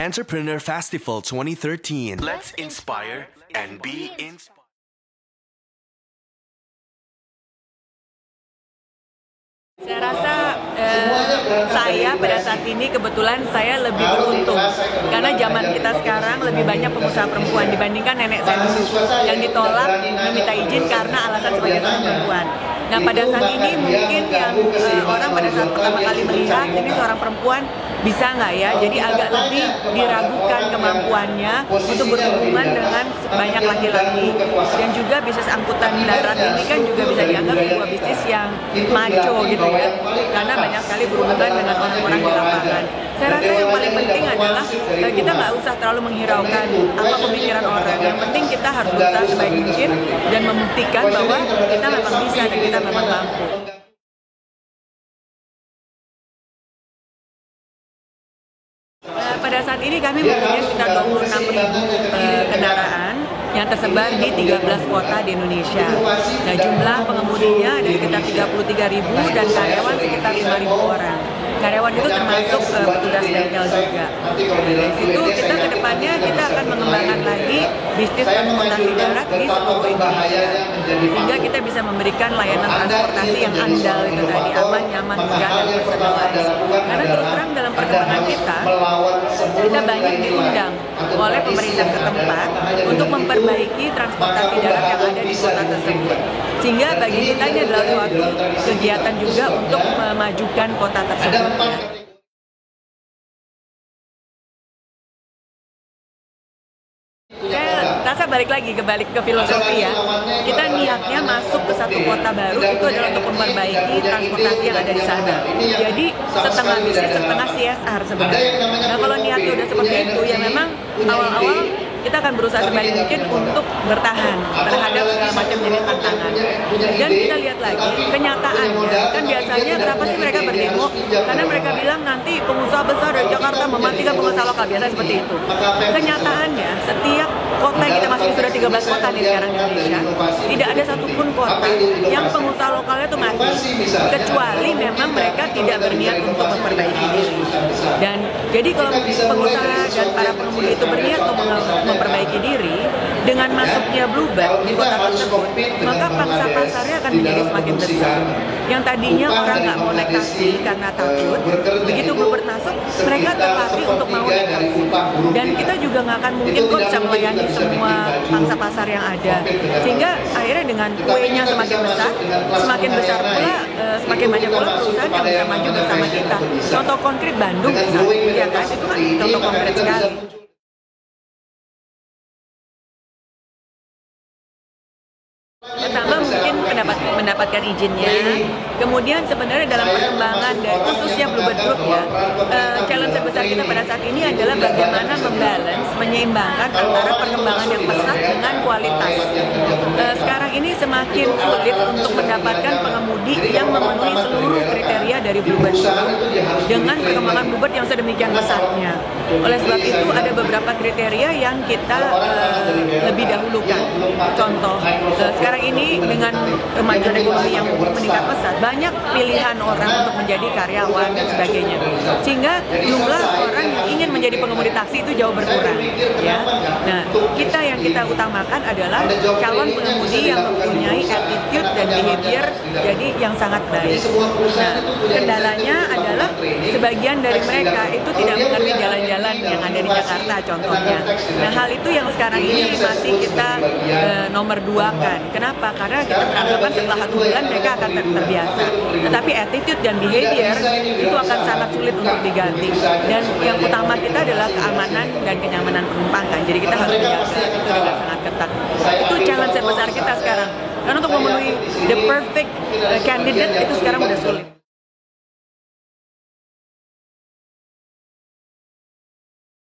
Entrepreneur Festival 2013. Let's inspire and be inspired. Saya rasa saya pada saat ini kebetulan saya lebih beruntung karena zaman kita sekarang lebih banyak pengusaha perempuan dibandingkan nenek saya dulu yang ditolak meminta izin karena alasan sebagai seorang perempuan. Nah pada saat ini mungkin yang orang pada saat pertama kali melihat ini seorang perempuan bisa nggak ya, jadi agak lebih diragukan kemampuannya untuk berhubungan dengan banyak laki-laki. Dan juga bisnis angkutan darat ini kan juga bisa dianggap sebuah bisnis yang macho gitu ya, karena banyak sekali berhubungan dengan orang-orang di lapangan. Saya rasa yang paling penting adalah kita nggak usah terlalu menghiraukan apa pemikiran orang. Yang penting kita harus berusaha sebaik mungkin dan membuktikan bahwa kita memang bisa dan kita memang mampu. Pada saat ini kami mempunyai sekitar 26.000 kendaraan yang tersebar di 13 kota di Indonesia. Nah, jumlah pengemudinya ada sekitar 33.000 dan karyawan sekitar 5.000 orang. Karyawan itu termasuk petugas bengkel juga. Dari situ kita ke depannya kita akan mengembangkan lagi bisnis transportasi darat di seluruh Indonesia. Sehingga kita bisa memberikan layanan transportasi yang andal itu tadi, aman, nyaman, mudah, dan personalized. Karena terus terang dalam perkembangan kita banyak diundang oleh pemerintah setempat untuk memperbaiki transportasi darat yang ada di kota tersebut. Sehingga bagi kita ini adalah suatu kegiatan juga untuk memajukan kota tersebut. Saya rasa balik ke filosofi ya. Kita niatnya masuk ke satu kota baru itu adalah untuk memperbaiki transportasi yang ada di sana. Jadi setengah bisnis, setengah CSR sebenarnya. Nah kalau niatnya udah seperti itu ya memang awal-awal kita akan berusaha sebaik mungkin untuk bertahan terhadap segala macam jenis tantangan. Dan kita lihat lagi kenyataannya, kan biasanya kenapa sih mereka berdemo? Karena mereka bilang nanti pengusaha besar dari Jakarta mematikan pengusaha lokal, biasanya seperti itu. Kenyataannya setiap kota yang kita masuk sudah 13 kota nih sekarang di Indonesia, tidak ada satupun kota yang pengusaha lokalnya itu mati, kecuali memang mereka tidak berniat untuk memperbaiki diri. Dan jadi kalau pengusaha dan para pengemudi itu berniat untuk memperbaiki diri, dengan masuknya Bluebird di kota tersebut, maka pangsa pasarnya akan menjadi semakin besar. Yang tadinya orang nggak mau naik taksi karena takut, begitu Bluebird masuk, mereka terlatih untuk mau naik taksi. Dan kita juga nggak akan mungkin kok bisa melayani semua pangsa pasar yang ada. Sehingga akhirnya dengan kuenya semakin besar pula, semakin banyak pula perusahaan yang bisa maju bersama kita. Contoh konkret Bandung misalnya, ya kan, itu kan contoh konkret sekali. Pertama mungkin mendapatkan izinnya, kemudian sebenarnya dalam perkembangan dan khususnya Bluebird Group ya, challenge terbesar kita pada saat ini adalah bagaimana menyeimbangkan antara perkembangan yang pesat dengan kualitas. Sekarang ini semakin sulit untuk mendapatkan pengemudi yang memenuhi seluruh kriteria dari Bluebird Group dengan perkembangan Bluebird yang sedemikian pesatnya. Oleh sebab itu ada beberapa kriteria yang kita lebih dahulukan. Contoh, sekarang ini dengan kemajuan ekonomi yang meningkat pesat, banyak pilihan orang untuk menjadi karyawan dan sebagainya, sehingga jumlah orang yang ingin menjadi pengemudi taksi itu jauh berkurang. Ya, nah yang kita utamakan adalah calon pengemudi yang mempunyai attitude dan behavior jadi yang sangat baik. Nah, kendalanya adalah sebagian dari mereka itu tidak mengerti jalan-jalan yang ada di Jakarta contohnya. Nah, hal itu yang sekarang ini masih kita nomor 2-kan. Kenapa? Karena kita beranggapan setelah 1 bulan mereka akan terbiasa. Tetapi attitude dan behavior itu akan sangat sulit untuk diganti. Dan yang utama kita adalah keamanan dan kenyamanan penumpang kan. Jadi kita harus menjaga itu dengan sangat ketat. Itu challenge terbesar kita sekarang. Karena untuk memenuhi the perfect candidate itu sekarang udah sulit.